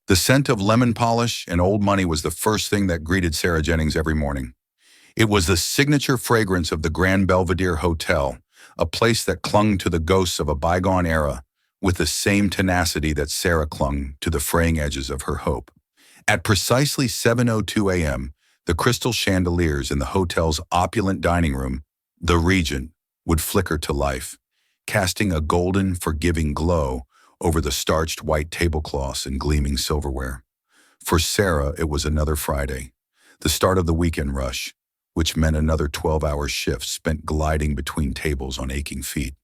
The scent of lemon polish and old money was the first thing that greeted Sarah Jennings every morning. It was the signature fragrance of the Grand Belvedere Hotel, a place that clung to the ghosts of a bygone era with the same tenacity that Sarah clung to the fraying edges of her hope. At precisely 7:02 a.m., the crystal chandeliers in the hotel's opulent dining room, the Regent, would flicker to life, casting a golden, forgiving glow over the starched white tablecloths and gleaming silverware. For Sarah, it was another Friday, the start of the weekend rush, which meant another 12-hour shift spent gliding between tables on aching feet.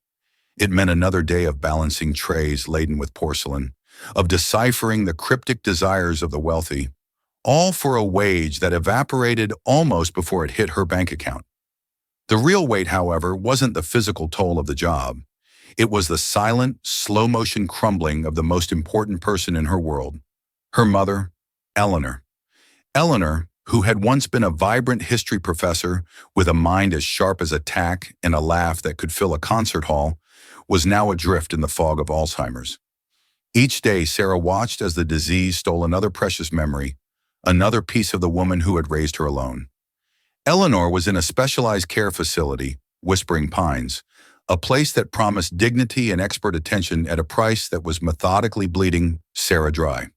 It meant another day of balancing trays laden with porcelain, of deciphering the cryptic desires of the wealthy, all for a wage that evaporated almost before it hit her bank account. The real weight, however, wasn't the physical toll of the job. It was the silent, slow-motion crumbling of the most important person in her world, her mother, Eleanor. Eleanor, who had once been a vibrant history professor with a mind as sharp as a tack and a laugh that could fill a concert hall, was now adrift in the fog of Alzheimer's. Each day, Sarah watched as the disease stole another precious memory, another piece of the woman who had raised her alone. Eleanor was in a specialized care facility, Whispering Pines, a place that promised dignity and expert attention at a price that was methodically bleeding Sarah dry.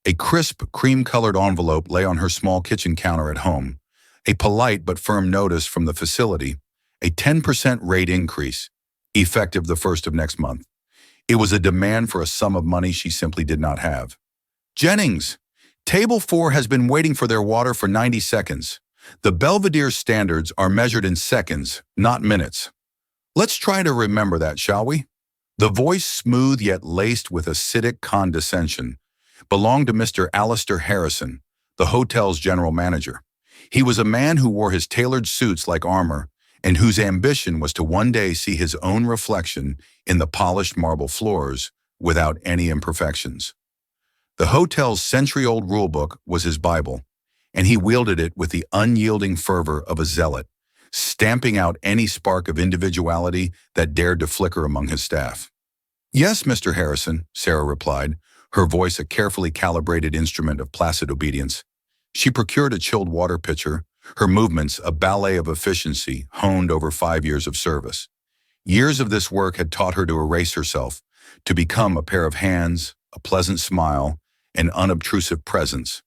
A crisp, cream-colored envelope lay on her small kitchen counter at home, a polite but firm notice from the facility, a 10% rate increase, effective the 1st of next month. It was a demand for a sum of money she simply did not have. "Jennings, Table 4 has been waiting for their water for 90 seconds. The Belvedere standards are measured in seconds, not minutes. Let's try to remember that, shall we?" The voice, smooth yet laced with acidic condescension, belonged to Mr. Alistair Harrison, the hotel's general manager. He was a man who wore his tailored suits like armor, and whose ambition was to one day see his own reflection in the polished marble floors without any imperfections. The hotel's century-old rulebook was his Bible, and he wielded it with the unyielding fervor of a zealot, stamping out any spark of individuality that dared to flicker among his staff. "Yes, Mr. Harrison," Sarah replied, her voice a carefully calibrated instrument of placid obedience. She procured a chilled water pitcher, her movements a ballet of efficiency honed over 5 years of service. Years of this work had taught her to erase herself, to become a pair of hands, a pleasant smile, an unobtrusive presence.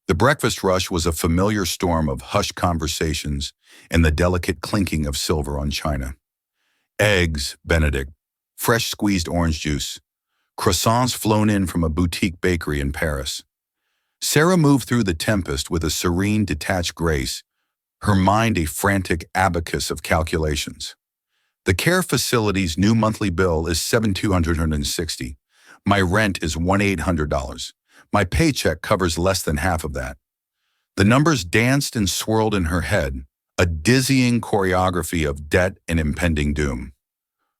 The breakfast rush was a familiar storm of hushed conversations and the delicate clinking of silver on china. Eggs Benedict, fresh squeezed orange juice, croissants flown in from a boutique bakery in Paris. Sarah moved through the tempest with a serene, detached grace, her mind a frantic abacus of calculations. The care facility's new monthly bill is $7,260. My rent is $1,800. My paycheck covers less than half of that. The numbers danced and swirled in her head, a dizzying choreography of debt and impending doom.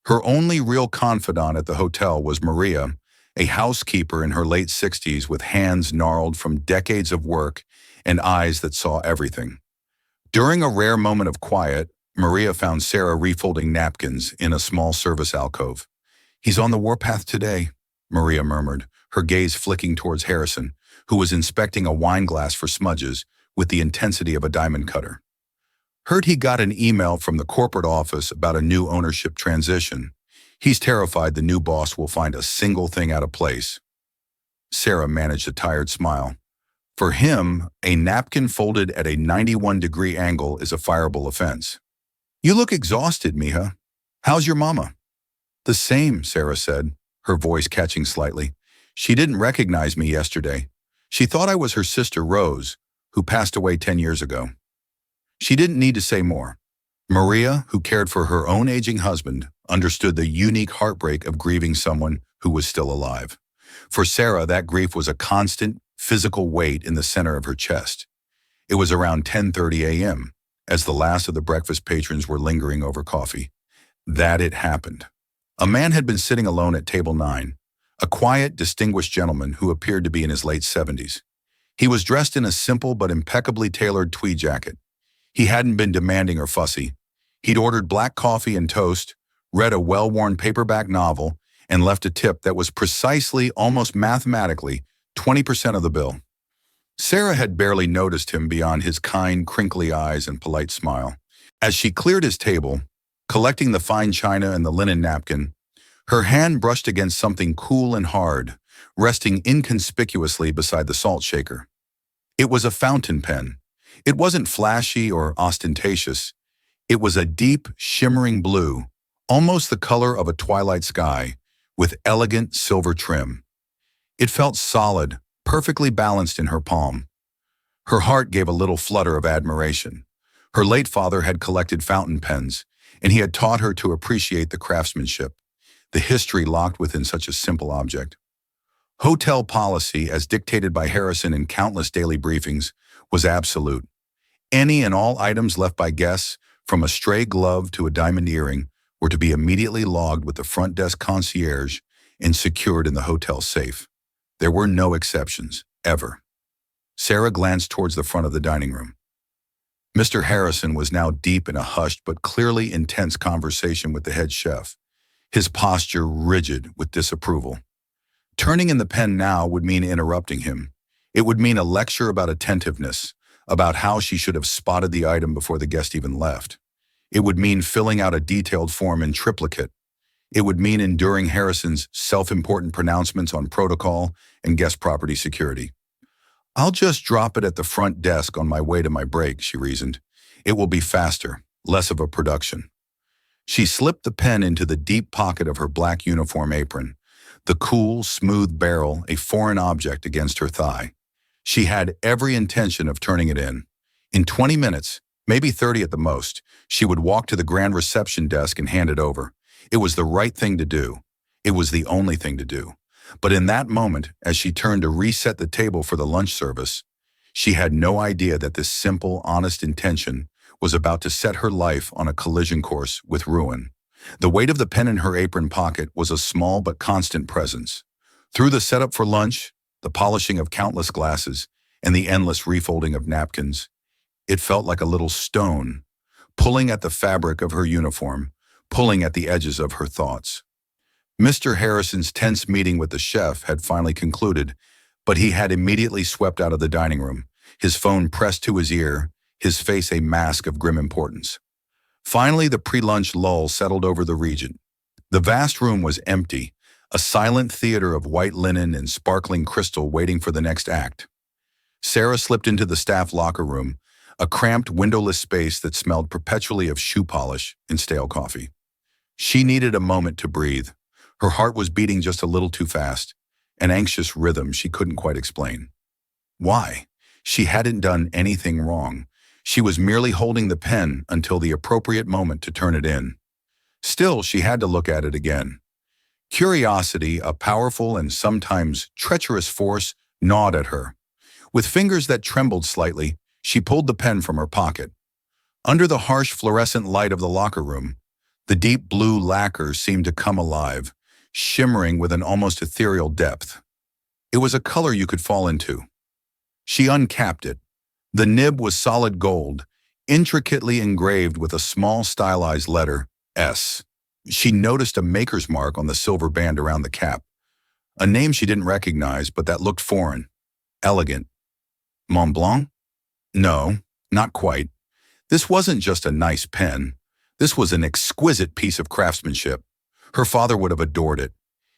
Her only real confidant at the hotel was Maria, a housekeeper in her late 60s with hands gnarled from decades of work and eyes that saw everything. During a rare moment of quiet, Maria found Sarah refolding napkins in a small service alcove. "He's on the warpath today," Maria murmured, her gaze flicking towards Harrison, who was inspecting a wine glass for smudges with the intensity of a diamond cutter. "Heard he got an email from the corporate office about a new ownership transition. He's terrified the new boss will find a single thing out of place." Sarah managed a tired smile. For him, a napkin folded at a 91-degree angle is a fireable offense. "You look exhausted, Mija. How's your mama?" "The same," Sarah said, her voice catching slightly. "She didn't recognize me yesterday. She thought I was her sister Rose, who passed away 10 years ago." She didn't need to say more. Maria, who cared for her own aging husband, understood the unique heartbreak of grieving someone who was still alive. For Sarah, that grief was a constant, physical weight in the center of her chest. It was around 10:30 a.m., as the last of the breakfast patrons were lingering over coffee, that it happened. A man had been sitting alone at table 9, a quiet, distinguished gentleman who appeared to be in his late 70s. He was dressed in a simple but impeccably tailored tweed jacket. He hadn't been demanding or fussy. He'd ordered black coffee and toast, read a well-worn paperback novel, and left a tip that was precisely, almost mathematically, 20% of the bill. Sarah had barely noticed him beyond his kind, crinkly eyes and polite smile. As she cleared his table, collecting the fine china and the linen napkin, her hand brushed against something cool and hard, resting inconspicuously beside the salt shaker. It was a fountain pen. It wasn't flashy or ostentatious. It was a deep, shimmering blue, almost the color of a twilight sky, with elegant silver trim. It felt solid, perfectly balanced in her palm. Her heart gave a little flutter of admiration. Her late father had collected fountain pens, and he had taught her to appreciate the craftsmanship, the history locked within such a simple object. Hotel policy, as dictated by Harrison in countless daily briefings, was absolute. Any and all items left by guests, from a stray glove to a diamond earring, were to be immediately logged with the front desk concierge and secured in the hotel safe. There were no exceptions, ever. Sarah glanced towards the front of the dining room. Mr. Harrison was now deep in a hushed but clearly intense conversation with the head chef, his posture rigid with disapproval. Turning in the pen now would mean interrupting him. It would mean a lecture about attentiveness, about how she should have spotted the item before the guest even left. It would mean filling out a detailed form in triplicate. It would mean enduring Harrison's self-important pronouncements on protocol and guest property security. "I'll just drop it at the front desk on my way to my break," she reasoned. "It will be faster, less of a production." She slipped the pen into the deep pocket of her black uniform apron, the cool, smooth barrel a foreign object against her thigh. She had every intention of turning it in. In 20 minutes, maybe 30 at the most, she would walk to the grand reception desk and hand it over. It was the right thing to do. It was the only thing to do. But in that moment, as she turned to reset the table for the lunch service, she had no idea that this simple, honest intention was about to set her life on a collision course with ruin. The weight of the pen in her apron pocket was a small but constant presence. Through the setup for lunch, the polishing of countless glasses, and the endless refolding of napkins, it felt like a little stone, pulling at the fabric of her uniform, pulling at the edges of her thoughts. Mr. Harrison's tense meeting with the chef had finally concluded, but he had immediately swept out of the dining room, his phone pressed to his ear, his face a mask of grim importance. Finally, the pre-lunch lull settled over the region. The vast room was empty, a silent theater of white linen and sparkling crystal waiting for the next act. Sarah slipped into the staff locker room, a cramped, windowless space that smelled perpetually of shoe polish and stale coffee. She needed a moment to breathe. Her heart was beating just a little too fast, an anxious rhythm she couldn't quite explain. Why? She hadn't done anything wrong. She was merely holding the pen until the appropriate moment to turn it in. Still, she had to look at it again. Curiosity, a powerful and sometimes treacherous force, gnawed at her. With fingers that trembled slightly, she pulled the pen from her pocket. Under the harsh fluorescent light of the locker room, the deep blue lacquer seemed to come alive, shimmering with an almost ethereal depth. It was a color you could fall into. She uncapped it. The nib was solid gold, intricately engraved with a small stylized letter, S. She noticed a maker's mark on the silver band around the cap. A name she didn't recognize, but that looked foreign, elegant. Mont Blanc? No, not quite. This wasn't just a nice pen. This was an exquisite piece of craftsmanship. Her father would have adored it.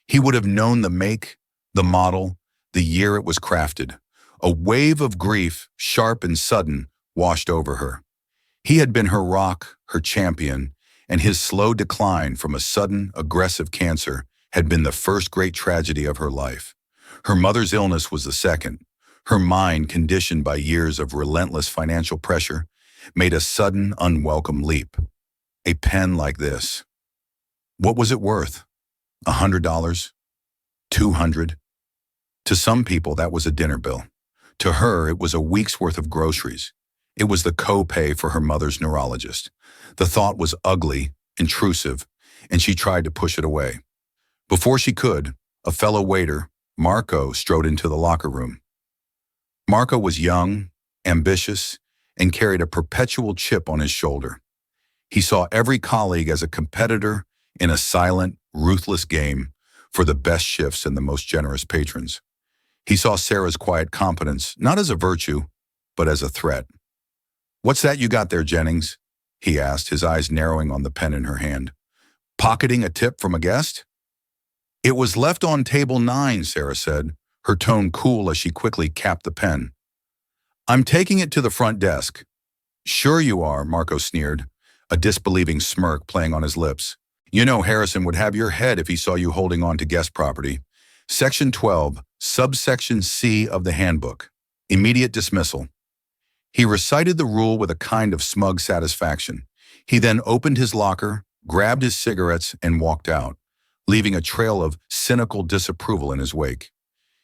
He would have known the make, the model, the year it was crafted. A wave of grief, sharp and sudden, washed over her. He had been her rock, her champion, and his slow decline from a sudden, aggressive cancer had been the first great tragedy of her life. Her mother's illness was the second. Her mind, conditioned by years of relentless financial pressure, made a sudden, unwelcome leap. A pen like this. What was it worth? $100? $200? To some people, that was a dinner bill. To her, it was a week's worth of groceries. It was the co-pay for her mother's neurologist. The thought was ugly, intrusive, and she tried to push it away. Before she could, a fellow waiter, Marco, strode into the locker room. Marco was young, ambitious, and carried a perpetual chip on his shoulder. He saw every colleague as a competitor in a silent, ruthless game for the best shifts and the most generous patrons. He saw Sarah's quiet competence not as a virtue, but as a threat. "What's that you got there, Jennings?" he asked, his eyes narrowing on the pen in her hand. "Pocketing a tip from a guest?" "It was left on table 9, Sarah said, her tone cool as she quickly capped the pen. "I'm taking it to the front desk." "Sure you are," Marco sneered, a disbelieving smirk playing on his lips. "You know Harrison would have your head if he saw you holding on to guest property. Section 12, subsection C of the handbook. Immediate dismissal." He recited the rule with a kind of smug satisfaction. He then opened his locker, grabbed his cigarettes, and walked out, leaving a trail of cynical disapproval in his wake.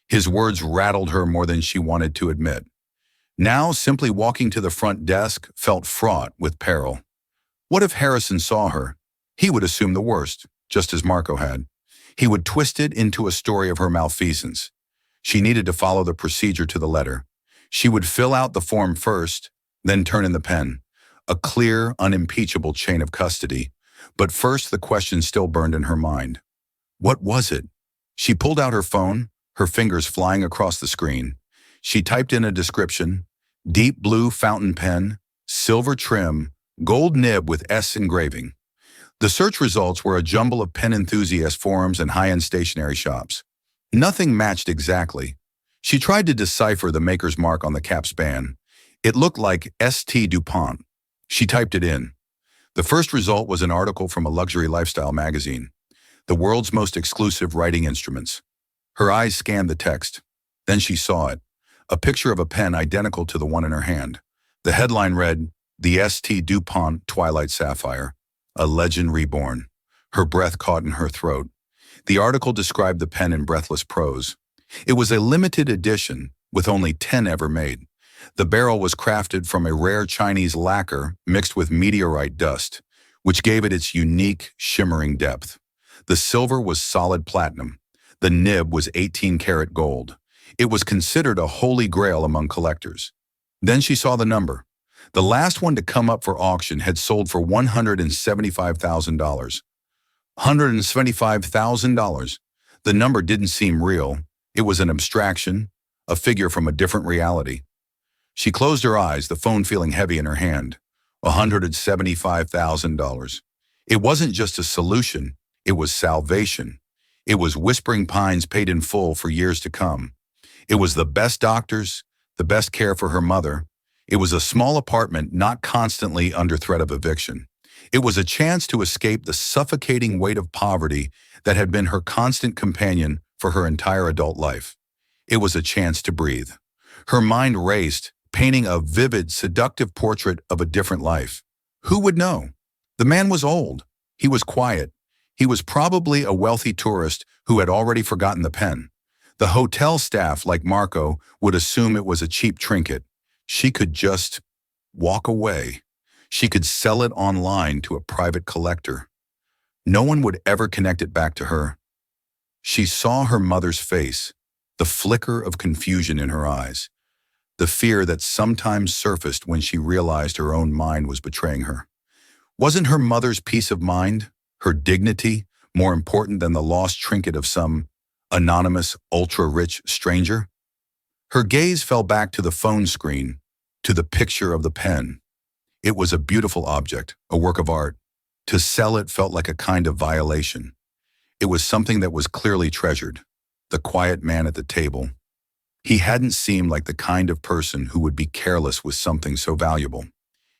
His words rattled her more than she wanted to admit. Now, simply walking to the front desk felt fraught with peril. What if Harrison saw her? He would assume the worst, just as Marco had. He would twist it into a story of her malfeasance. She needed to follow the procedure to the letter. She would fill out the form first, then turn in the pen. A clear, unimpeachable chain of custody. But first, the question still burned in her mind. What was it? She pulled out her phone, her fingers flying across the screen. She typed in a description: deep blue fountain pen, silver trim, gold nib with S engraving. The search results were a jumble of pen enthusiast forums and high-end stationery shops. Nothing matched exactly. She tried to decipher the maker's mark on the cap span. It looked like St. DuPont. She typed it in. The first result was an article from a luxury lifestyle magazine. The world's most exclusive writing instruments. Her eyes scanned the text. Then she saw it. A picture of a pen identical to the one in her hand. The headline read, "The St. DuPont Twilight Sapphire, a legend reborn." Her breath caught in her throat. The article described the pen in breathless prose. It was a limited edition, with only 10 ever made. The barrel was crafted from a rare Chinese lacquer mixed with meteorite dust, which gave it its unique, shimmering depth. The silver was solid platinum. The nib was 18-karat gold. It was considered a holy grail among collectors. Then she saw the number. The last one to come up for auction had sold for $175,000. $175,000. The number didn't seem real. It was an abstraction, a figure from a different reality. She closed her eyes, the phone feeling heavy in her hand. $175,000. It wasn't just a solution, it was salvation. It was Whispering Pines paid in full for years to come. It was the best doctors, the best care for her mother. It was a small apartment not constantly under threat of eviction. It was a chance to escape the suffocating weight of poverty that had been her constant companion for her entire adult life. It was a chance to breathe. Her mind raced, painting a vivid, seductive portrait of a different life. Who would know? The man was old. He was quiet. He was probably a wealthy tourist who had already forgotten the pen. The hotel staff, like Marco, would assume it was a cheap trinket. She could just walk away. She could sell it online to a private collector. No one would ever connect it back to her. She saw her mother's face, the flicker of confusion in her eyes, the fear that sometimes surfaced when she realized her own mind was betraying her. Wasn't her mother's peace of mind, her dignity, more important than the lost trinket of some anonymous, ultra-rich stranger? Her gaze fell back to the phone screen, to the picture of the pen. It was a beautiful object, a work of art. To sell it felt like a kind of violation. It was something that was clearly treasured. The quiet man at the table. He hadn't seemed like the kind of person who would be careless with something so valuable.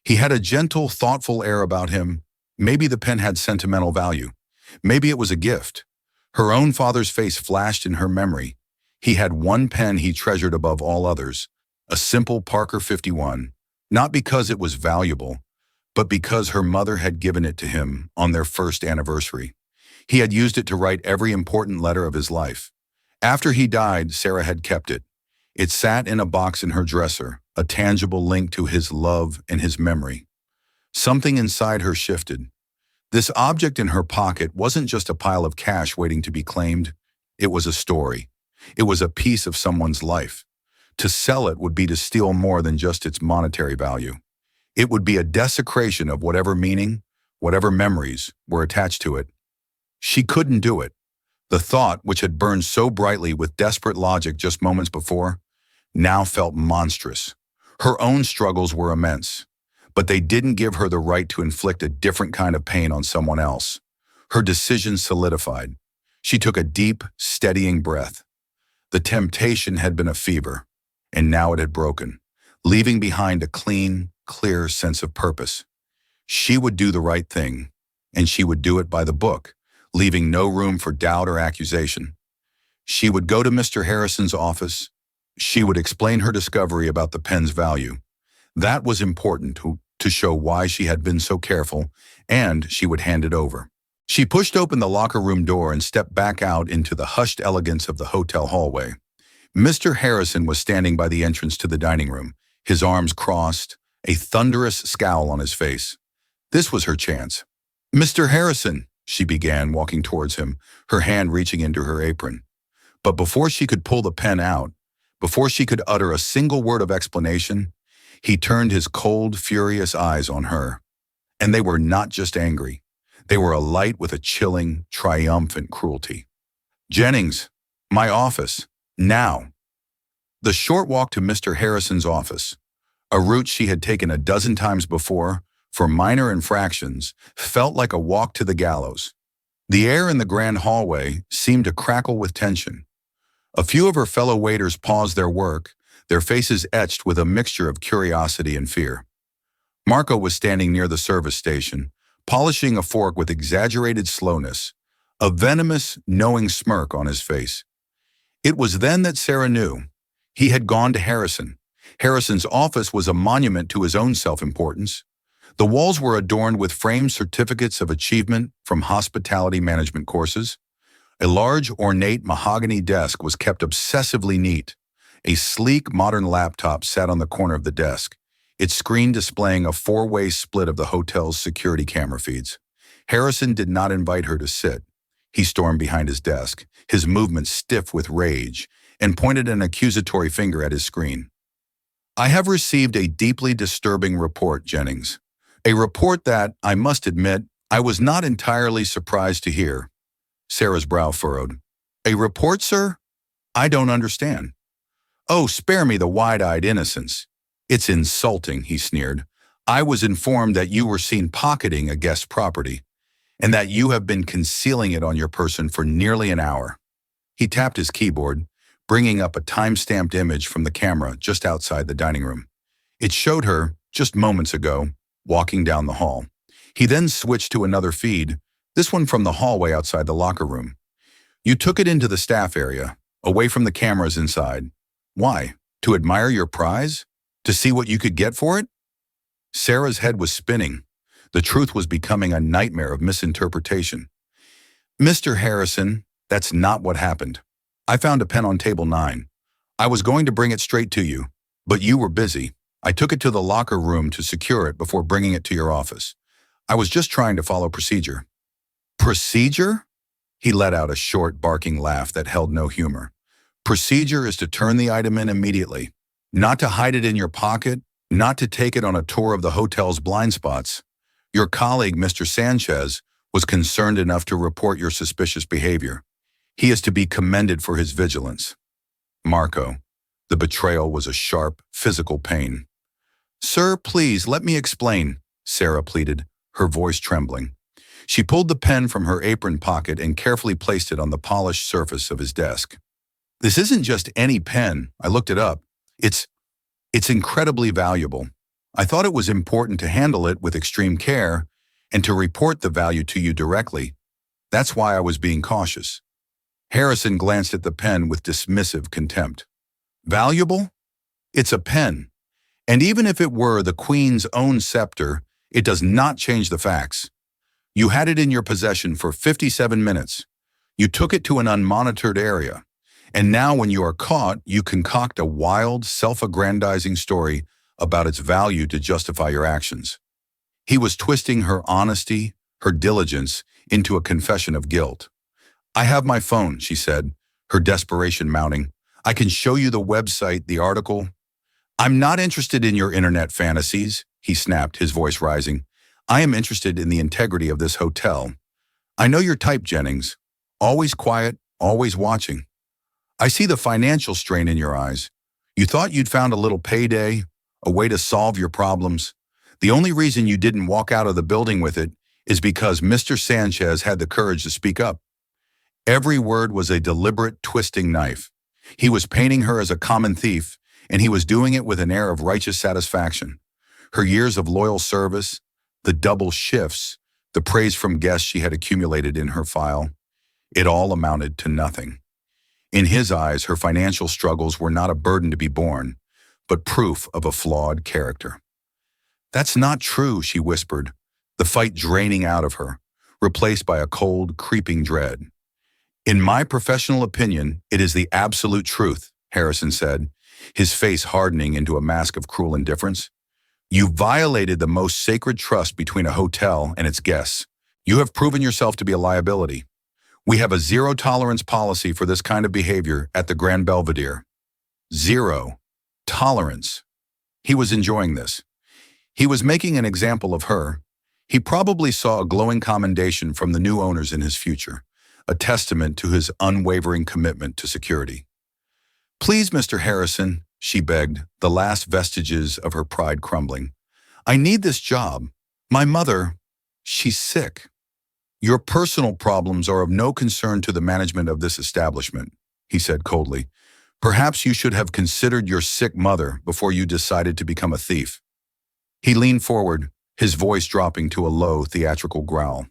He had a gentle, thoughtful air about him. Maybe the pen had sentimental value. Maybe it was a gift. Her own father's face flashed in her memory. He had one pen he treasured above all others, a simple Parker 51, not because it was valuable, but because her mother had given it to him on their first anniversary. He had used it to write every important letter of his life. After he died, Sarah had kept it. It sat in a box in her dresser, a tangible link to his love and his memory. Something inside her shifted. This object in her pocket wasn't just a pile of cash waiting to be claimed. It was a story. It was a piece of someone's life. To sell it would be to steal more than just its monetary value. It would be a desecration of whatever meaning, whatever memories were attached to it. She couldn't do it. The thought, which had burned so brightly with desperate logic just moments before, now felt monstrous. Her own struggles were immense, but they didn't give her the right to inflict a different kind of pain on someone else. Her decision solidified. She took a deep, steadying breath. The temptation had been a fever, and now it had broken, leaving behind a clean, clear sense of purpose. She would do the right thing, and she would do it by the book, leaving no room for doubt or accusation. She would go to Mr. Harrison's office. She would explain her discovery about the pen's value. That was important to show why she had been so careful, and she would hand it over. She pushed open the locker room door and stepped back out into the hushed elegance of the hotel hallway. Mr. Harrison was standing by the entrance to the dining room, his arms crossed, a thunderous scowl on his face. This was her chance. "Mr. Harrison," she began, walking towards him, her hand reaching into her apron. But before she could pull the pen out, before she could utter a single word of explanation, he turned his cold, furious eyes on her. And they were not just angry. They were alight with a chilling, triumphant cruelty. "Jennings, my office, now." The short walk to Mr. Harrison's office, a route she had taken a dozen times before for minor infractions, felt like a walk to the gallows. The air in the grand hallway seemed to crackle with tension. A few of her fellow waiters paused their work, their faces etched with a mixture of curiosity and fear. Marco was standing near the service station, polishing a fork with exaggerated slowness, a venomous, knowing smirk on his face. It was then that Sarah knew. He had gone to Harrison. Harrison's office was a monument to his own self-importance. The walls were adorned with framed certificates of achievement from hospitality management courses. A large, ornate mahogany desk was kept obsessively neat. A sleek, modern laptop sat on the corner of the desk, its screen displaying a four-way split of the hotel's security camera feeds. Harrison did not invite her to sit. He stormed behind his desk, his movements stiff with rage, and pointed an accusatory finger at his screen. "I have received a deeply disturbing report, Jennings. A report that, I must admit, I was not entirely surprised to hear." Sarah's brow furrowed. "A report, sir? I don't understand." "Oh, spare me the wide-eyed innocence. It's insulting," he sneered. "I was informed that you were seen pocketing a guest's property, and that you have been concealing it on your person for nearly an hour." He tapped his keyboard, bringing up a time-stamped image from the camera just outside the dining room. It showed her, just moments ago, walking down the hall. He then switched to another feed, this one from the hallway outside the locker room. "You took it into the staff area, away from the cameras inside. Why? To admire your prize? To see what you could get for it?" Sarah's head was spinning. The truth was becoming a nightmare of misinterpretation. "Mr. Harrison, that's not what happened. I found a pen on table 9. I was going to bring it straight to you, but you were busy. I took it to the locker room to secure it before bringing it to your office. I was just trying to follow procedure." "Procedure?" He let out a short, barking laugh that held no humor. "Procedure is to turn the item in immediately, not to hide it in your pocket, not to take it on a tour of the hotel's blind spots. Your colleague, Mr. Sanchez, was concerned enough to report your suspicious behavior. He is to be commended for his vigilance." Marco. The betrayal was a sharp, physical pain. "Sir, please, let me explain," Sarah pleaded, her voice trembling. She pulled the pen from her apron pocket and carefully placed it on the polished surface of his desk. "This isn't just any pen. I looked it up. It's incredibly valuable. I thought it was important to handle it with extreme care and to report the value to you directly. That's why I was being cautious." Harrison glanced at the pen with dismissive contempt. "Valuable? It's a pen. And even if it were the Queen's own scepter, it does not change the facts. You had it in your possession for 57 minutes. You took it to an unmonitored area. And now when you are caught, you concoct a wild, self-aggrandizing story about its value to justify your actions." He was twisting her honesty, her diligence, into a confession of guilt. "I have my phone," she said, her desperation mounting. "I can show you the website, the article." "I'm not interested in your internet fantasies," he snapped, his voice rising. "I am interested in the integrity of this hotel. I know your type, Jennings. Always quiet, always watching. I see the financial strain in your eyes. You thought you'd found a little payday, a way to solve your problems. The only reason you didn't walk out of the building with it is because Mr. Sanchez had the courage to speak up. Every word was a deliberate twisting knife. He was painting her as a common thief, and he was doing it with an air of righteous satisfaction. Her years of loyal service, the double shifts, the praise from guests she had accumulated in her file, it all amounted to nothing. In his eyes, her financial struggles were not a burden to be borne, but proof of a flawed character. "That's not true," she whispered, the fight draining out of her, replaced by a cold, creeping dread. "In my professional opinion, it is the absolute truth," Harrison said, his face hardening into a mask of cruel indifference. "You violated the most sacred trust between a hotel and its guests. You have proven yourself to be a liability. We have a zero-tolerance policy for this kind of behavior at the Grand Belvedere." Zero tolerance. He was enjoying this. He was making an example of her. He probably saw a glowing commendation from the new owners in his future, a testament to his unwavering commitment to security. "Please, Mr. Harrison," she begged, the last vestiges of her pride crumbling. "I need this job. My mother, she's sick." "Your personal problems are of no concern to the management of this establishment," he said coldly. "Perhaps you should have considered your sick mother before you decided to become a thief." He leaned forward, his voice dropping to a low, theatrical growl.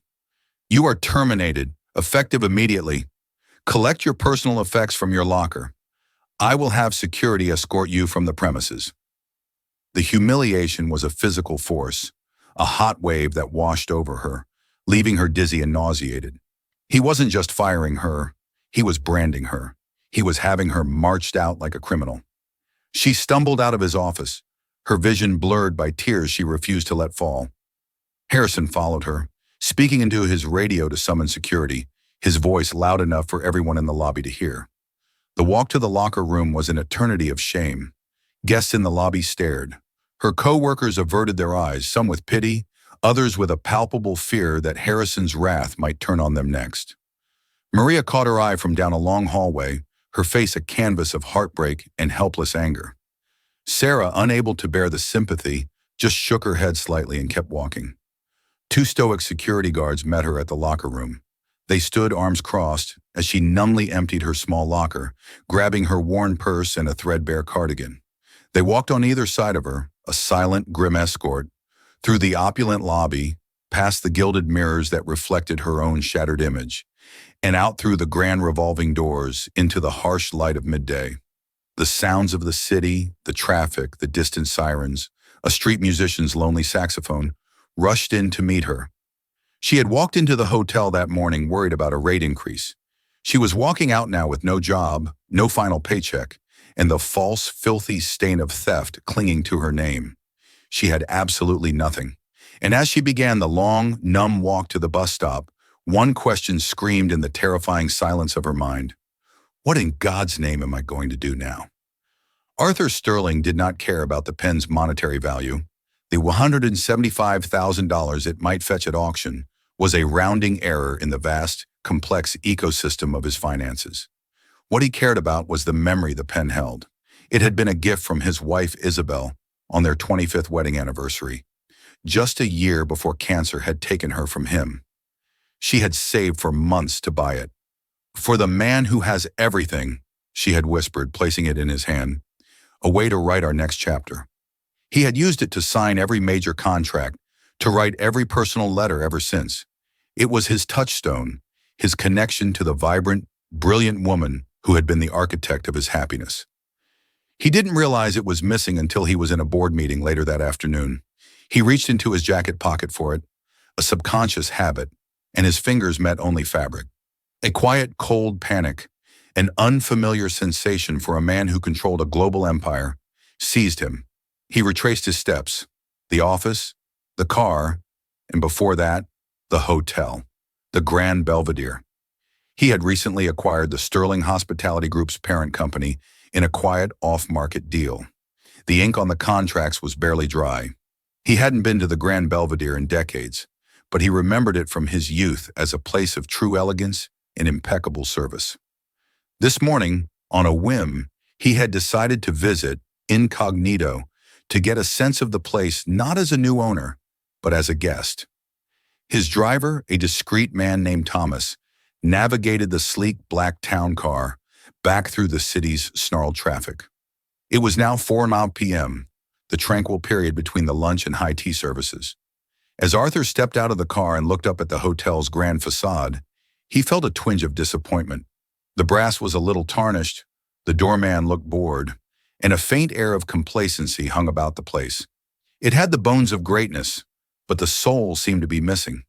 "You are terminated, effective immediately. Collect your personal effects from your locker. I will have security escort you from the premises." The humiliation was a physical force, a hot wave that washed over her, leaving her dizzy and nauseated. He wasn't just firing her, he was branding her. He was having her marched out like a criminal. She stumbled out of his office, her vision blurred by tears she refused to let fall. Harrison followed her, speaking into his radio to summon security, his voice loud enough for everyone in the lobby to hear. The walk to the locker room was an eternity of shame. Guests in the lobby stared. Her co-workers averted their eyes, some with pity, others with a palpable fear that Harrison's wrath might turn on them next. Maria caught her eye from down a long hallway, her face a canvas of heartbreak and helpless anger. Sarah, unable to bear the sympathy, just shook her head slightly and kept walking. Two stoic security guards met her at the locker room. They stood arms crossed as she numbly emptied her small locker, grabbing her worn purse and a threadbare cardigan. They walked on either side of her, a silent, grim escort, through the opulent lobby, past the gilded mirrors that reflected her own shattered image, and out through the grand revolving doors into the harsh light of midday. The sounds of the city, the traffic, the distant sirens, a street musician's lonely saxophone, rushed in to meet her. She had walked into the hotel that morning worried about a rate increase. She was walking out now with no job, no final paycheck, and the false, filthy stain of theft clinging to her name. She had absolutely nothing. And as she began the long, numb walk to the bus stop, one question screamed in the terrifying silence of her mind. What in God's name am I going to do now? Arthur Sterling did not care about the pen's monetary value. The $175,000 it might fetch at auction was a rounding error in the vast, complex ecosystem of his finances. What he cared about was the memory the pen held. It had been a gift from his wife Isabel on their 25th wedding anniversary, just a year before cancer had taken her from him. She had saved for months to buy it. "For the man who has everything," she had whispered, placing it in his hand, "a way to write our next chapter." He had used it to sign every major contract, to write every personal letter ever since. It was his touchstone, his connection to the vibrant, brilliant woman who had been the architect of his happiness. He didn't realize it was missing until he was in a board meeting later that afternoon. He reached into his jacket pocket for it, a subconscious habit, and his fingers met only fabric. A quiet, cold panic, an unfamiliar sensation for a man who controlled a global empire, seized him. He retraced his steps, the office, the car, and before that, the hotel, the Grand Belvedere. He had recently acquired the Sterling Hospitality Group's parent company in a quiet, off-market deal. The ink on the contracts was barely dry. He hadn't been to the Grand Belvedere in decades, but he remembered it from his youth as a place of true elegance and impeccable service. This morning, on a whim, he had decided to visit incognito to get a sense of the place not as a new owner, but as a guest. His driver, a discreet man named Thomas, navigated the sleek black town car back through the city's snarled traffic. It was now 4 p.m., the tranquil period between the lunch and high tea services. As Arthur stepped out of the car and looked up at the hotel's grand facade, he felt a twinge of disappointment. The brass was a little tarnished, the doorman looked bored, and a faint air of complacency hung about the place. It had the bones of greatness, but the soul seemed to be missing.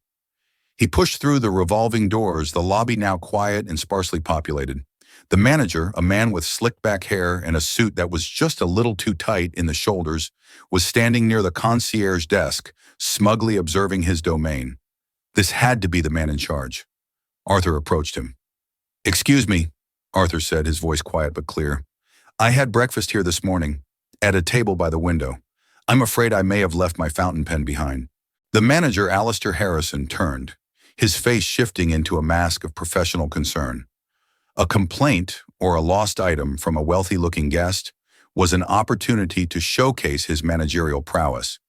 He pushed through the revolving doors, the lobby now quiet and sparsely populated. The manager, a man with slick-back hair and a suit that was just a little too tight in the shoulders, was standing near the concierge desk, smugly observing his domain. This had to be the man in charge. Arthur approached him. "Excuse me," Arthur said, his voice quiet but clear. "I had breakfast here this morning, at a table by the window. I'm afraid I may have left my fountain pen behind." The manager, Alistair Harrison, turned, his face shifting into a mask of professional concern. A complaint, or a lost item from a wealthy-looking guest, was an opportunity to showcase his managerial prowess.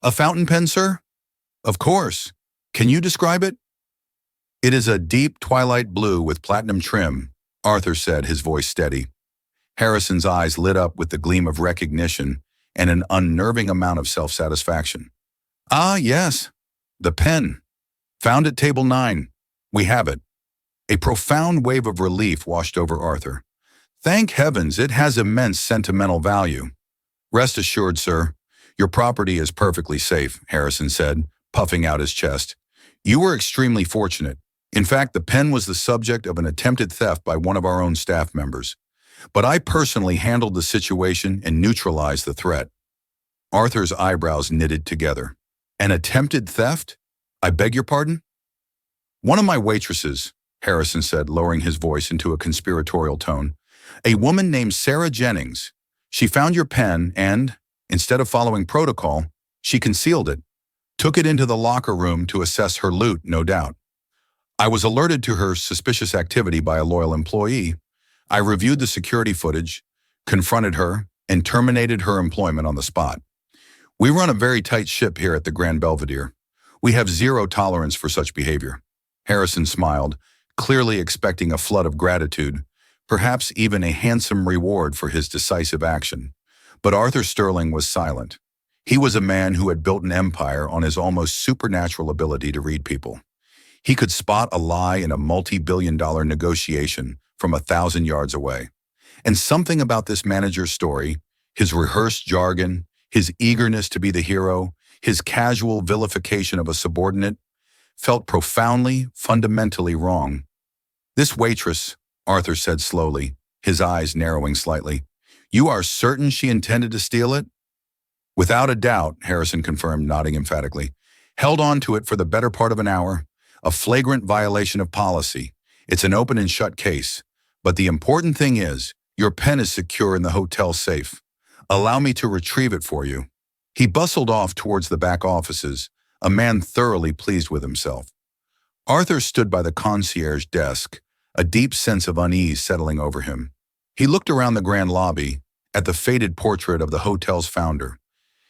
"A fountain pen, sir?" "Of course. Can you describe it?" "It is a deep twilight blue with platinum trim," Arthur said, his voice steady. Harrison's eyes lit up with the gleam of recognition and an unnerving amount of self-satisfaction. "Ah, yes. The pen. Found at table 9. We have it." A profound wave of relief washed over Arthur. "Thank heavens, it has immense sentimental value." "Rest assured, sir, your property is perfectly safe," Harrison said, puffing out his chest. "You were extremely fortunate. In fact, the pen was the subject of an attempted theft by one of our own staff members. But I personally handled the situation and neutralized the threat." Arthur's eyebrows knitted together. "An attempted theft? I beg your pardon?" "One of my waitresses," Harrison said, lowering his voice into a conspiratorial tone. "A woman named Sarah Jennings. She found your pen and, instead of following protocol, she concealed it. Took it into the locker room to assess her loot, no doubt. I was alerted to her suspicious activity by a loyal employee. I reviewed the security footage, confronted her, and terminated her employment on the spot. We run a very tight ship here at the Grand Belvedere. We have zero tolerance for such behavior." Harrison smiled, clearly expecting a flood of gratitude, perhaps even a handsome reward for his decisive action. But Arthur Sterling was silent. He was a man who had built an empire on his almost supernatural ability to read people. He could spot a lie in a multi-billion-dollar negotiation from 1,000 yards away. And something about this manager's story, his rehearsed jargon, his eagerness to be the hero, his casual vilification of a subordinate, felt profoundly, fundamentally wrong. "This waitress," Arthur said slowly, his eyes narrowing slightly. "You are certain she intended to steal it?" "Without a doubt," Harrison confirmed, nodding emphatically. "Held on to it for the better part of an hour. A flagrant violation of policy. It's an open and shut case. But the important thing is, your pen is secure in the hotel safe. Allow me to retrieve it for you." He bustled off towards the back offices, a man thoroughly pleased with himself. Arthur stood by the concierge desk, a deep sense of unease settling over him. He looked around the grand lobby, at the faded portrait of the hotel's founder,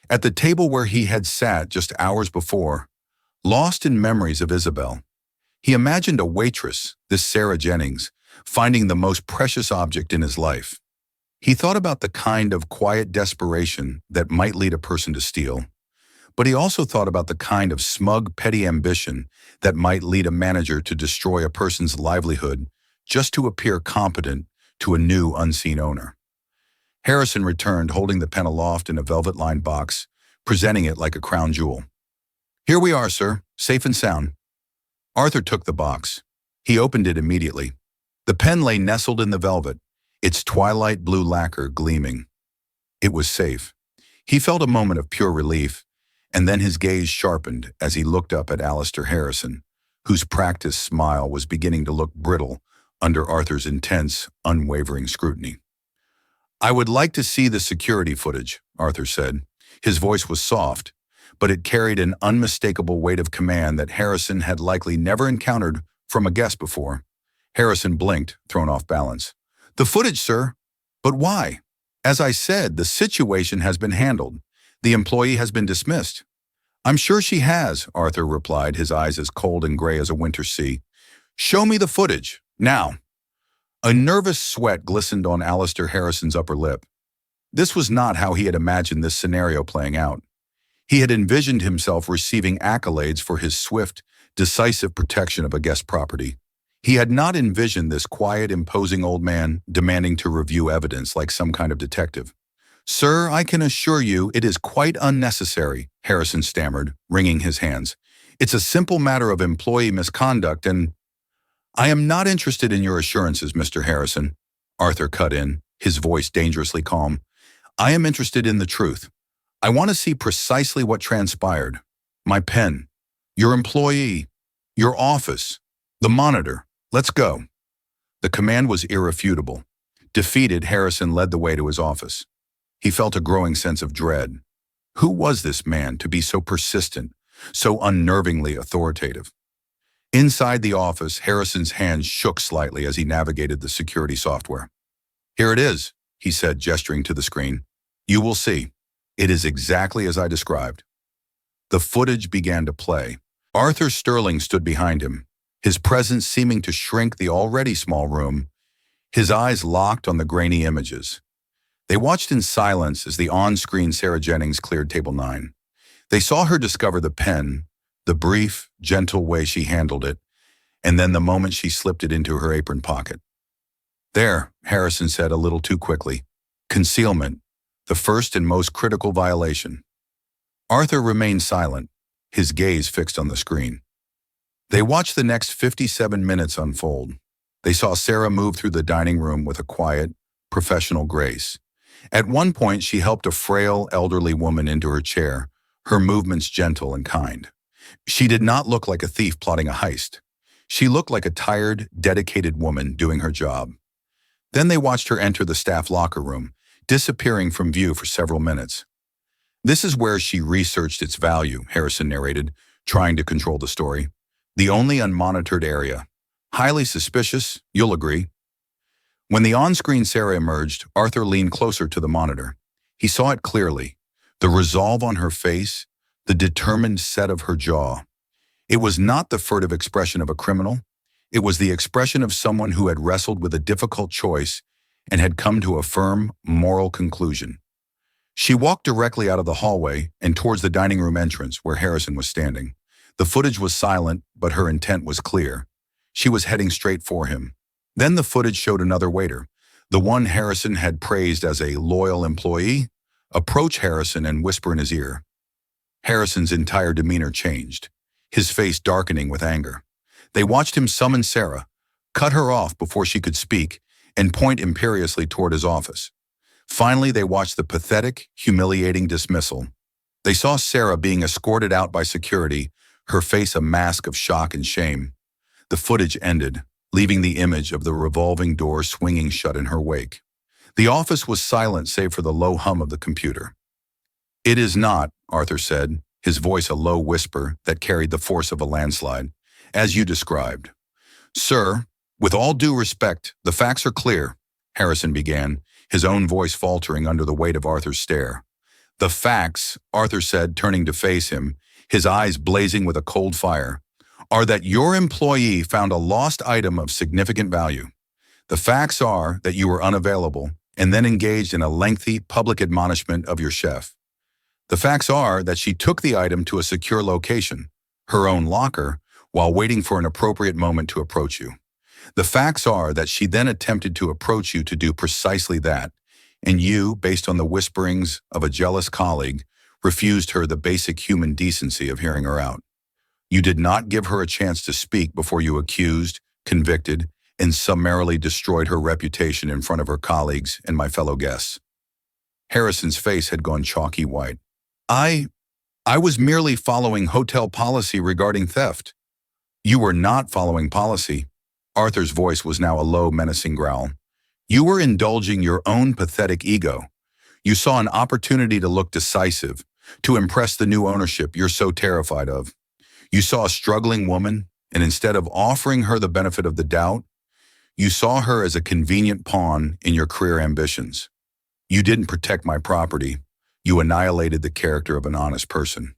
at the table where he had sat just hours before, lost in memories of Isabel. He imagined a waitress, this Sarah Jennings, finding the most precious object in his life. He thought about the kind of quiet desperation that might lead a person to steal. But he also thought about the kind of smug, petty ambition that might lead a manager to destroy a person's livelihood just to appear competent to a new, unseen owner. Harrison returned, holding the pen aloft in a velvet-lined box, presenting it like a crown jewel. "Here we are, sir, safe and sound." Arthur took the box. He opened it immediately. The pen lay nestled in the velvet, its twilight blue lacquer gleaming. It was safe. He felt a moment of pure relief, and then his gaze sharpened as he looked up at Alistair Harrison, whose practiced smile was beginning to look brittle under Arthur's intense, unwavering scrutiny. "I would like to see the security footage," Arthur said. His voice was soft, but it carried an unmistakable weight of command that Harrison had likely never encountered from a guest before. Harrison blinked, thrown off balance. The footage, sir. But why? As I said, the situation has been handled. The employee has been dismissed. I'm sure she has, Arthur replied, his eyes as cold and gray as a winter sea. Show me the footage, now. A nervous sweat glistened on Alistair Harrison's upper lip. This was not how he had imagined this scenario playing out. He had envisioned himself receiving accolades for his swift, decisive protection of a guest property. He had not envisioned this quiet, imposing old man demanding to review evidence like some kind of detective. Sir, I can assure you it is quite unnecessary, Harrison stammered, wringing his hands. It's a simple matter of employee misconduct and— I am not interested in your assurances, Mr. Harrison, Arthur cut in, his voice dangerously calm. I am interested in the truth. I want to see precisely what transpired. My pen, your employee, your office, the monitor. Let's go. The command was irrefutable. Defeated, Harrison led the way to his office. He felt a growing sense of dread. Who was this man to be so persistent, so unnervingly authoritative? Inside the office, Harrison's hands shook slightly as he navigated the security software. Here it is, he said, gesturing to the screen. You will see. It is exactly as I described. The footage began to play. Arthur Sterling stood behind him, his presence seeming to shrink the already small room, his eyes locked on the grainy images. They watched in silence as the on-screen Sarah Jennings cleared table 9. They saw her discover the pen, the brief, gentle way she handled it, and then the moment she slipped it into her apron pocket. There, Harrison said a little too quickly. Concealment, the first and most critical violation. Arthur remained silent, his gaze fixed on the screen. They watched the next 57 minutes unfold. They saw Sarah move through the dining room with a quiet, professional grace. At one point, she helped a frail, elderly woman into her chair, her movements gentle and kind. She did not look like a thief plotting a heist. She looked like a tired, dedicated woman doing her job. Then they watched her enter the staff locker room, disappearing from view for several minutes. This is where she researched its value, Harrison narrated, trying to control the story. The only unmonitored area. Highly suspicious, you'll agree. When the on-screen Sarah emerged, Arthur leaned closer to the monitor. He saw it clearly, the resolve on her face, the determined set of her jaw. It was not the furtive expression of a criminal. It was the expression of someone who had wrestled with a difficult choice and had come to a firm, moral conclusion. She walked directly out of the hallway and towards the dining room entrance where Harrison was standing. The footage was silent, but her intent was clear. She was heading straight for him. Then the footage showed another waiter, the one Harrison had praised as a loyal employee, approach Harrison and whisper in his ear. Harrison's entire demeanor changed, his face darkening with anger. They watched him summon Sarah, cut her off before she could speak, and point imperiously toward his office. Finally, they watched the pathetic, humiliating dismissal. They saw Sarah being escorted out by security, her face a mask of shock and shame. The footage ended, leaving the image of the revolving door swinging shut in her wake. The office was silent save for the low hum of the computer. It is not, Arthur said, his voice a low whisper that carried the force of a landslide, as you described. Sir, with all due respect, the facts are clear, Harrison began, his own voice faltering under the weight of Arthur's stare. The facts, Arthur said, turning to face him, his eyes blazing with a cold fire, are that your employee found a lost item of significant value. The facts are that you were unavailable and then engaged in a lengthy public admonishment of your chef. The facts are that she took the item to a secure location, her own locker, while waiting for an appropriate moment to approach you. The facts are that she then attempted to approach you to do precisely that, and you, based on the whisperings of a jealous colleague, refused her the basic human decency of hearing her out. You did not give her a chance to speak before you accused, convicted, and summarily destroyed her reputation in front of her colleagues and my fellow guests. Harrison's face had gone chalky white. I was merely following hotel policy regarding theft. You were not following policy. Arthur's voice was now a low, menacing growl. You were indulging your own pathetic ego. You saw an opportunity to look decisive, to impress the new ownership you're so terrified of. You saw a struggling woman, and instead of offering her the benefit of the doubt, you saw her as a convenient pawn in your career ambitions. You didn't protect my property. You annihilated the character of an honest person.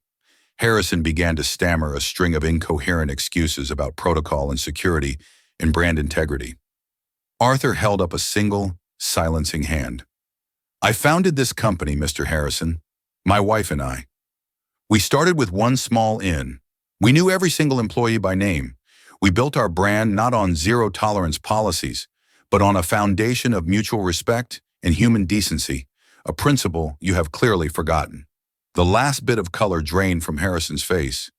Harrison began to stammer a string of incoherent excuses about protocol and security and brand integrity. Arthur held up a single, silencing hand. I founded this company, Mr. Harrison, my wife and I. We started with one small inn. We knew every single employee by name. We built our brand not on zero-tolerance policies, but on a foundation of mutual respect and human decency, a principle you have clearly forgotten. The last bit of color drained from Harrison's face.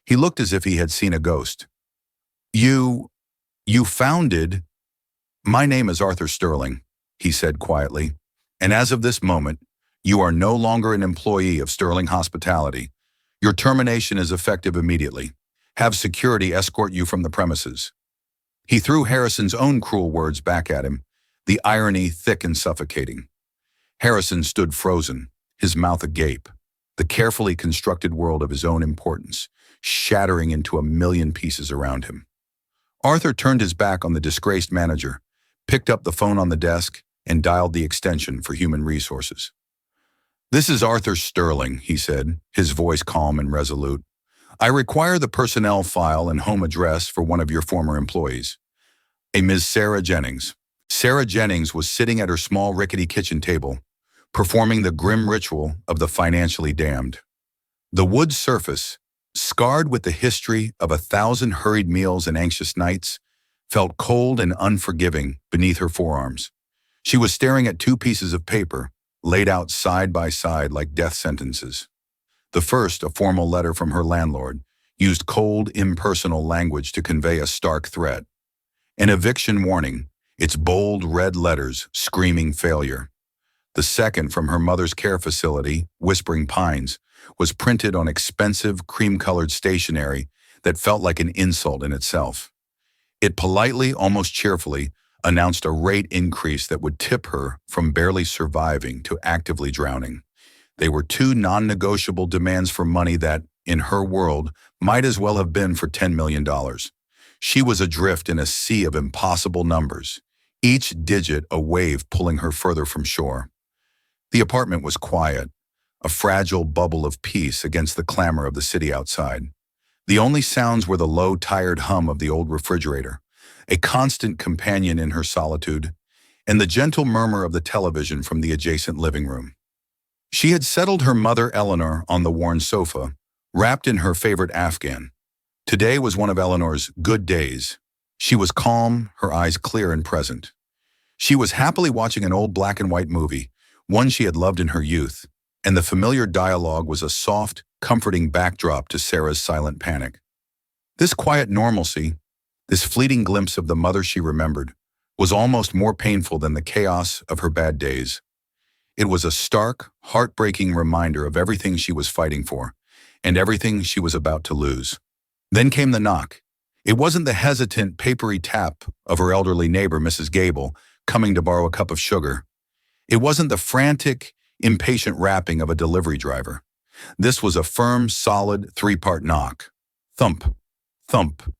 He looked as if he had seen a ghost. You founded... My name is Arthur Sterling, he said quietly, and as of this moment, you are no longer an employee of Sterling Hospitality. Your termination is effective immediately. Have security escort you from the premises. He threw Harrison's own cruel words back at him, the irony thick and suffocating. Harrison stood frozen, his mouth agape, the carefully constructed world of his own importance, shattering into a million pieces around him. Arthur turned his back on the disgraced manager, picked up the phone on the desk, and dialed the extension for human resources. This is Arthur Sterling, he said, his voice calm and resolute. I require the personnel file and home address for one of your former employees, a Ms. Sarah Jennings. Sarah Jennings was sitting at her small rickety kitchen table, performing the grim ritual of the financially damned. The wood surface, scarred with the history of 1,000 hurried meals and anxious nights, felt cold and unforgiving beneath her forearms. She was staring at two pieces of paper, laid out side by side like death sentences. The first, a formal letter from her landlord, used cold, impersonal language to convey a stark threat. An eviction warning, its bold red letters screaming failure. The second, from her mother's care facility, Whispering Pines, was printed on expensive, cream-colored stationery that felt like an insult in itself. It politely, almost cheerfully, announced a rate increase that would tip her from barely surviving to actively drowning. They were two non-negotiable demands for money that, in her world, might as well have been for $10 million. She was adrift in a sea of impossible numbers, each digit a wave pulling her further from shore. The apartment was quiet, a fragile bubble of peace against the clamor of the city outside. The only sounds were the low, tired hum of the old refrigerator, a constant companion in her solitude, and the gentle murmur of the television from the adjacent living room. She had settled her mother Eleanor on the worn sofa, wrapped in her favorite Afghan. Today was one of Eleanor's good days. She was calm, her eyes clear and present. She was happily watching an old black and white movie, one she had loved in her youth, and the familiar dialogue was a soft, comforting backdrop to Sarah's silent panic. This quiet normalcy, this fleeting glimpse of the mother she remembered, was almost more painful than the chaos of her bad days. It was a stark, heartbreaking reminder of everything she was fighting for, and everything she was about to lose. Then came the knock. It wasn't the hesitant, papery tap of her elderly neighbor, Mrs. Gable, coming to borrow a cup of sugar. It wasn't the frantic, impatient rapping of a delivery driver. This was a firm, solid, three-part knock. Thump, thump,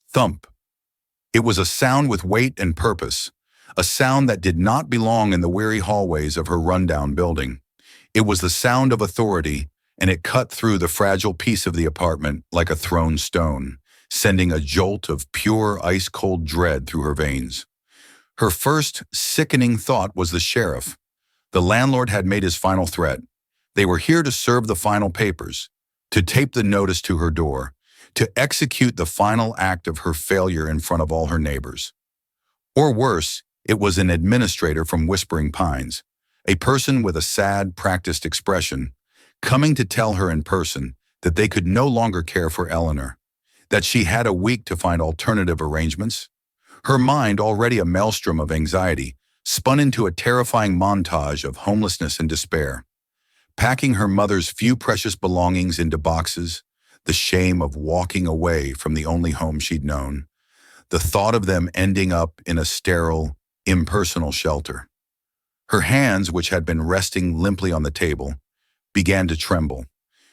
thump. It was a sound with weight and purpose, a sound that did not belong in the weary hallways of her rundown building. It was the sound of authority, and it cut through the fragile peace of the apartment like a thrown stone, sending a jolt of pure, ice-cold dread through her veins. Her first sickening thought was the sheriff. The landlord had made his final threat. They were here to serve the final papers, to tape the notice to her door, to execute the final act of her failure in front of all her neighbors. Or worse, it was an administrator from Whispering Pines, a person with a sad, practiced expression, coming to tell her in person that they could no longer care for Eleanor, that she had a week to find alternative arrangements. Her mind, already a maelstrom of anxiety, spun into a terrifying montage of homelessness and despair. Packing her mother's few precious belongings into boxes, the shame of walking away from the only home she'd known, the thought of them ending up in a sterile, impersonal shelter. Her hands, which had been resting limply on the table, began to tremble.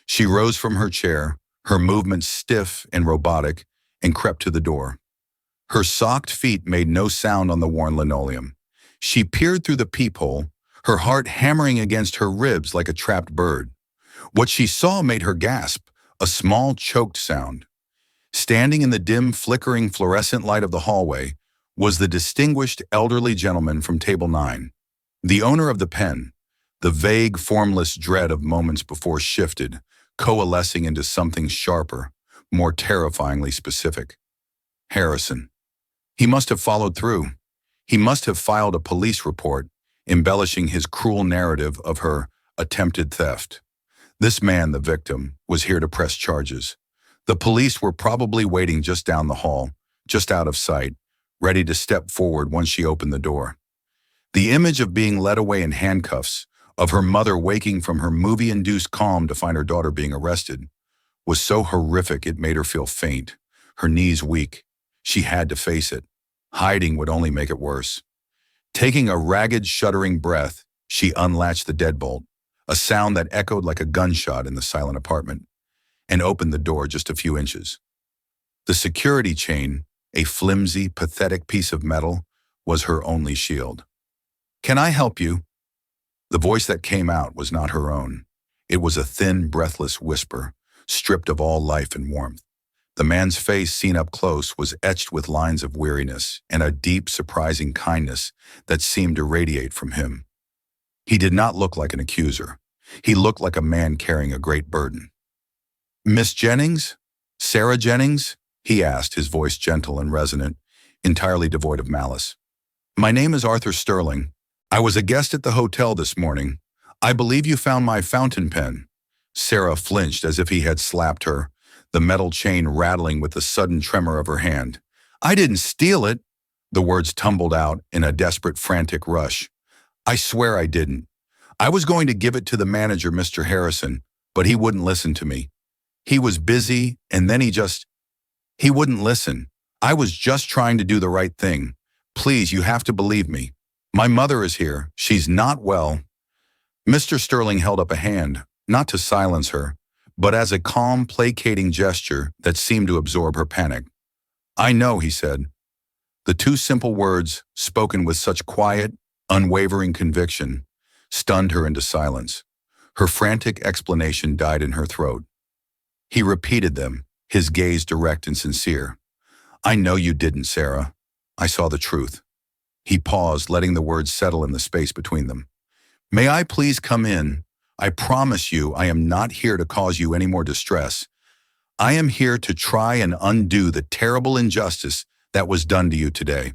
She rose from her chair, her movements stiff and robotic, and crept to the door. Her socked feet made no sound on the worn linoleum. She peered through the peephole, her heart hammering against her ribs like a trapped bird. What she saw made her gasp, a small choked sound. Standing in the dim, flickering fluorescent light of the hallway was the distinguished elderly gentleman from Table 9. The owner of the pen, the vague, formless dread of moments before shifted, coalescing into something sharper, more terrifyingly specific. Harrison. He must have followed through. He must have filed a police report, embellishing his cruel narrative of her attempted theft. This man, the victim, was here to press charges. The police were probably waiting just down the hall, just out of sight, ready to step forward once she opened the door. The image of being led away in handcuffs, of her mother waking from her movie-induced calm to find her daughter being arrested, was so horrific it made her feel faint, her knees weak. She had to face it. Hiding would only make it worse. Taking a ragged, shuddering breath, she unlatched the deadbolt, a sound that echoed like a gunshot in the silent apartment, and opened the door just a few inches. The security chain, a flimsy, pathetic piece of metal, was her only shield. "Can I help you?" The voice that came out was not her own. It was a thin, breathless whisper, stripped of all life and warmth. The man's face, seen up close, was etched with lines of weariness and a deep, surprising kindness that seemed to radiate from him. He did not look like an accuser. He looked like a man carrying a great burden. "Miss Jennings? Sarah Jennings?" he asked, his voice gentle and resonant, entirely devoid of malice. "My name is Arthur Sterling. I was a guest at the hotel this morning. I believe you found my fountain pen." Sarah flinched as if he had slapped her, the metal chain rattling with the sudden tremor of her hand. "I didn't steal it." The words tumbled out in a desperate, frantic rush. "I swear I didn't. I was going to give it to the manager, Mr. Harrison, but he wouldn't listen to me. He was busy, and then he wouldn't listen. I was just trying to do the right thing. Please, you have to believe me. My mother is here. She's not well." Mr. Sterling held up a hand, not to silence her, but as a calm, placating gesture that seemed to absorb her panic. "I know," he said. The two simple words, spoken with such quiet, unwavering conviction, stunned her into silence. Her frantic explanation died in her throat. He repeated them, his gaze direct and sincere. "I know you didn't, Sarah. I saw the truth." He paused, letting the words settle in the space between them. "May I please come in? I promise you I am not here to cause you any more distress. I am here to try and undo the terrible injustice that was done to you today."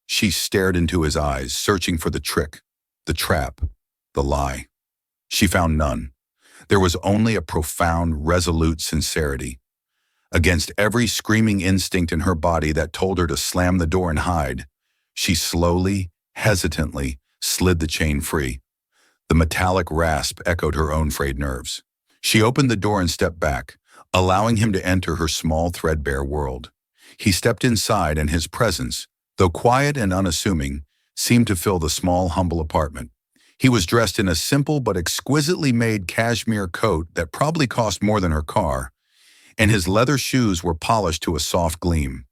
She stared into his eyes, searching for the trick, the trap, the lie. She found none. There was only a profound, resolute sincerity. Against every screaming instinct in her body that told her to slam the door and hide, she slowly, hesitantly slid the chain free. The metallic rasp echoed her own frayed nerves. She opened the door and stepped back, allowing him to enter her small, threadbare world. He stepped inside, and his presence, though quiet and unassuming, seemed to fill the small, humble apartment. He was dressed in a simple but exquisitely made cashmere coat that probably cost more than her car, and his leather shoes were polished to a soft gleam.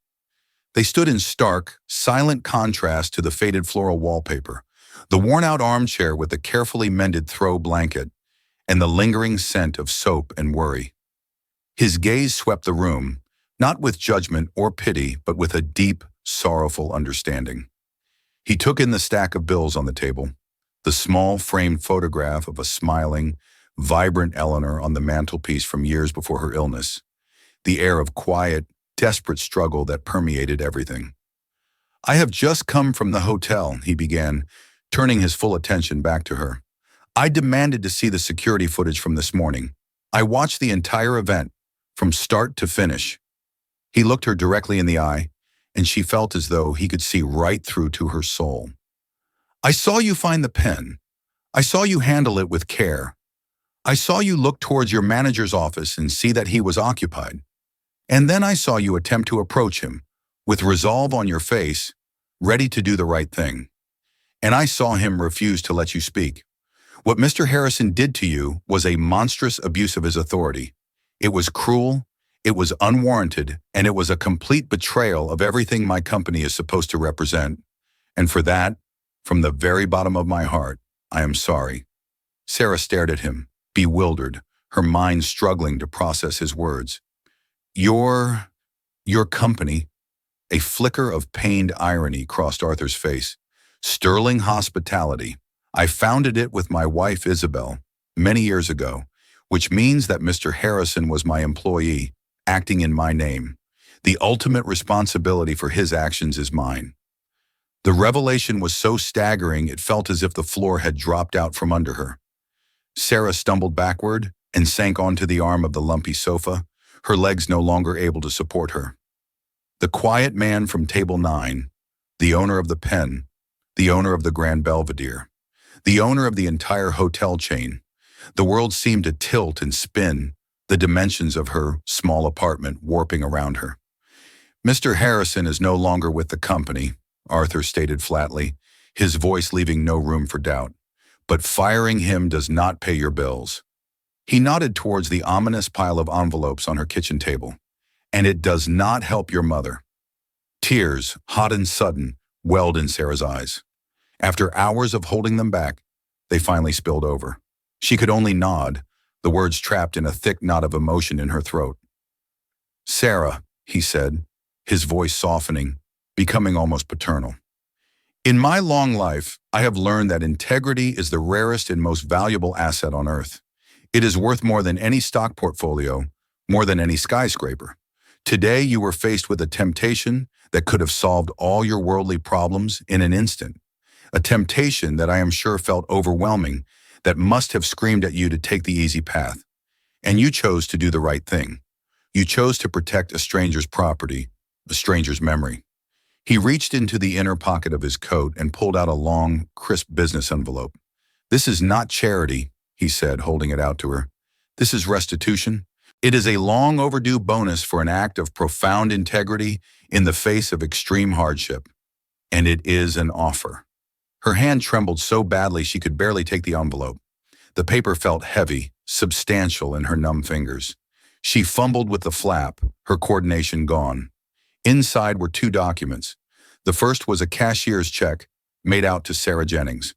They stood in stark, silent contrast to the faded floral wallpaper, the worn-out armchair with the carefully mended throw blanket, and the lingering scent of soap and worry. His gaze swept the room, not with judgment or pity, but with a deep, sorrowful understanding. He took in the stack of bills on the table, the small framed photograph of a smiling, vibrant Eleanor on the mantelpiece from years before her illness, the air of quiet, desperate struggle that permeated everything. "I have just come from the hotel," he began, turning his full attention back to her. "I demanded to see the security footage from this morning. I watched the entire event, from start to finish." He looked her directly in the eye, and she felt as though he could see right through to her soul. "I saw you find the pen. I saw you handle it with care. I saw you look towards your manager's office and see that he was occupied. And then I saw you attempt to approach him, with resolve on your face, ready to do the right thing. And I saw him refuse to let you speak. What Mr. Harrison did to you was a monstrous abuse of his authority. It was cruel, It was unwarranted, and it was a complete betrayal of everything my company is supposed to represent. And for that, from the very bottom of my heart, I am sorry." Sarah stared at him, bewildered, her mind struggling to process his words. Your company?" A flicker of pained irony crossed Arthur's face. "Sterling Hospitality. I founded it with my wife Isabel many years ago, which means that Mr. Harrison was my employee, acting in my name. The ultimate responsibility for his actions is mine." The revelation was so staggering it felt as if the floor had dropped out from under her. Sarah stumbled backward and sank onto the arm of the lumpy sofa, her legs no longer able to support her. The quiet man from Table 9, the owner of the Pen, the owner of the Grand Belvedere, the owner of the entire hotel chain. The world seemed to tilt and spin, the dimensions of her small apartment warping around her. "Mr. Harrison is no longer with the company," Arthur stated flatly, his voice leaving no room for doubt. "But firing him does not pay your bills." He nodded towards the ominous pile of envelopes on her kitchen table. "And it does not help your mother." Tears, hot and sudden, welled in Sarah's eyes. After hours of holding them back, they finally spilled over. She could only nod, the words trapped in a thick knot of emotion in her throat. "Sarah," he said, his voice softening, becoming almost paternal. "In my long life, I have learned that integrity is the rarest and most valuable asset on earth. It is worth more than any stock portfolio, more than any skyscraper. Today, you were faced with a temptation that could have solved all your worldly problems in an instant. A temptation that I am sure felt overwhelming, that must have screamed at you to take the easy path. And you chose to do the right thing. You chose to protect a stranger's property, a stranger's memory." He reached into the inner pocket of his coat and pulled out a long, crisp business envelope. "This is not charity," he said, holding it out to her. "This is restitution. It is a long overdue bonus for an act of profound integrity in the face of extreme hardship. And it is an offer." Her hand trembled so badly she could barely take the envelope. The paper felt heavy, substantial in her numb fingers. She fumbled with the flap, her coordination gone. Inside were two documents. The first was a cashier's check made out to Sarah Jennings.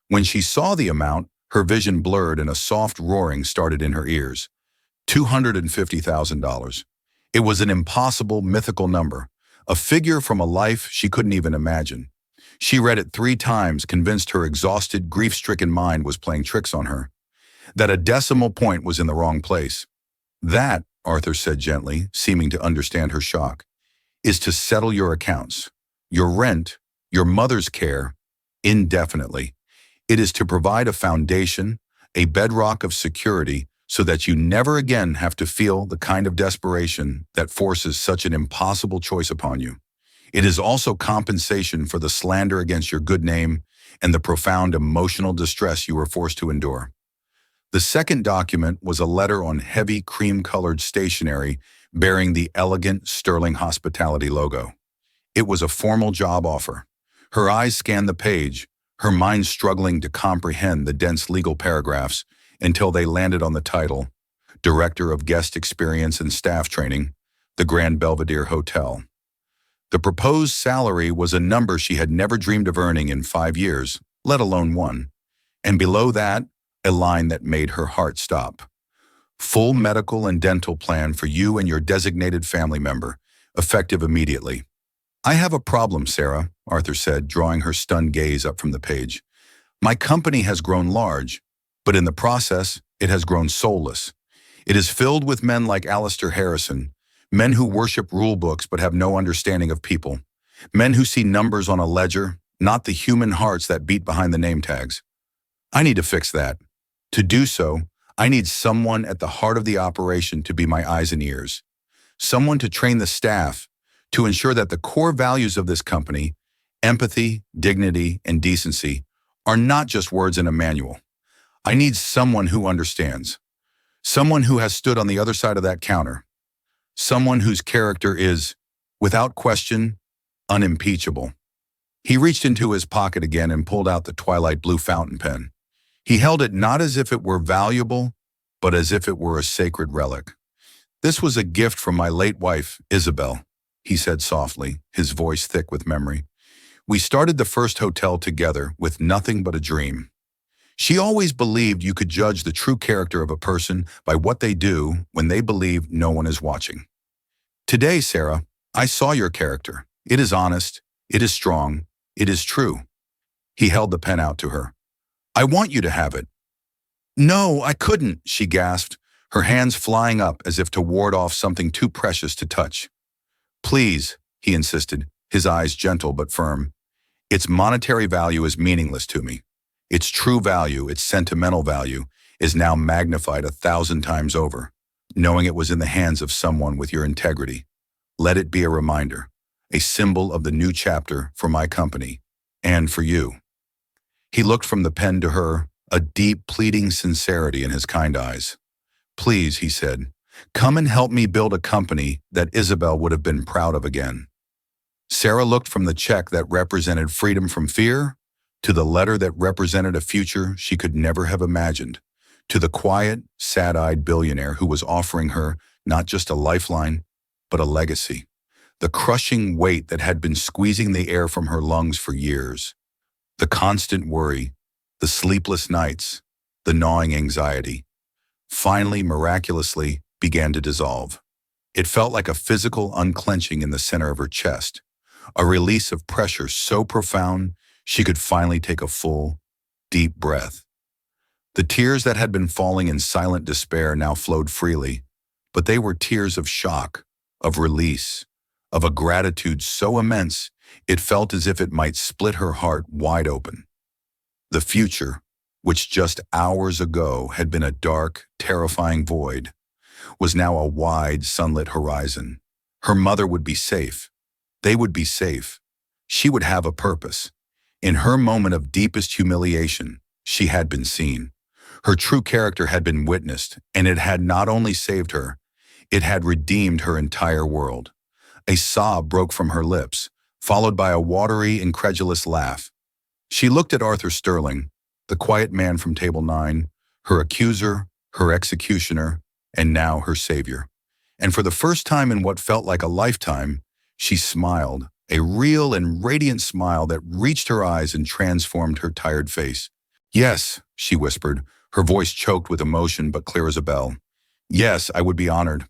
When she saw the amount, her vision blurred and a soft roaring started in her ears. $250,000. It was an impossible, mythical number, a figure from a life she couldn't even imagine. She read it 3 times, convinced her exhausted, grief-stricken mind was playing tricks on her, that a decimal point was in the wrong place. "That," Arthur said gently, seeming to understand her shock, "is to settle your accounts, your rent, your mother's care, indefinitely. It is to provide a foundation, a bedrock of security, so that you never again have to feel the kind of desperation that forces such an impossible choice upon you. It is also compensation for the slander against your good name and the profound emotional distress you were forced to endure." The second document was a letter on heavy cream-colored stationery bearing the elegant Sterling Hospitality logo. It was a formal job offer. Her eyes scanned the page, her mind struggling to comprehend the dense legal paragraphs until they landed on the title, Director of Guest Experience and Staff Training, the Grand Belvedere Hotel. The proposed salary was a number she had never dreamed of earning in 5 years, let alone 1. And below that, a line that made her heart stop. "Full medical and dental plan for you and your designated family member, effective immediately." "I have a problem, Sarah," Arthur said, drawing her stunned gaze up from the page. "My company has grown large, but in the process, it has grown soulless. It is filled with men like Alistair Harrison, men who worship rule books but have no understanding of people, men who see numbers on a ledger, not the human hearts that beat behind the name tags. I need to fix that. To do so, I need someone at the heart of the operation to be my eyes and ears, someone to train the staff, to ensure that the core values of this company, empathy, dignity, and decency, are not just words in a manual. I need someone who understands, someone who has stood on the other side of that counter, someone whose character is, without question, unimpeachable." He reached into his pocket again and pulled out the twilight blue fountain pen. He held it not as if it were valuable, but as if it were a sacred relic. This was a gift from my late wife, Isabel, he said softly, his voice thick with memory. We started the first hotel together with nothing but a dream. She always believed you could judge the true character of a person by what they do when they believe no one is watching. Today, Sarah, I saw your character. It is honest, it is strong, it is true. He held the pen out to her. I want you to have it. No, I couldn't, she gasped, her hands flying up as if to ward off something too precious to touch. Please, he insisted, his eyes gentle but firm. Its monetary value is meaningless to me. Its true value, its sentimental value, is now magnified 1,000 times over, knowing it was in the hands of someone with your integrity. Let it be a reminder, a symbol of the new chapter for my company, and for you. He looked from the pen to her, a deep, pleading sincerity in his kind eyes. Please, he said, come and help me build a company that Isabel would have been proud of again. Sarah looked from the check that represented freedom from fear to the letter that represented a future she could never have imagined, to the quiet, sad-eyed billionaire who was offering her not just a lifeline, but a legacy. The crushing weight that had been squeezing the air from her lungs for years. The constant worry, the sleepless nights, the gnawing anxiety, finally, miraculously, began to dissolve. It felt like a physical unclenching in the center of her chest, a release of pressure so profound she could finally take a full, deep breath. The tears that had been falling in silent despair now flowed freely, but they were tears of shock, of release, of a gratitude so immense it felt as if it might split her heart wide open. The future, which just hours ago had been a dark, terrifying void, was now a wide, sunlit horizon. Her mother would be safe. They would be safe. She would have a purpose. In her moment of deepest humiliation, she had been seen. Her true character had been witnessed, and it had not only saved her, it had redeemed her entire world. A sob broke from her lips, followed by a watery, incredulous laugh. She looked at Arthur Sterling, the quiet man from Table 9, her accuser, her executioner, and now her savior. And for the first time in what felt like a lifetime, she smiled, a real and radiant smile that reached her eyes and transformed her tired face. Yes, she whispered, her voice choked with emotion but clear as a bell. Yes, I would be honored.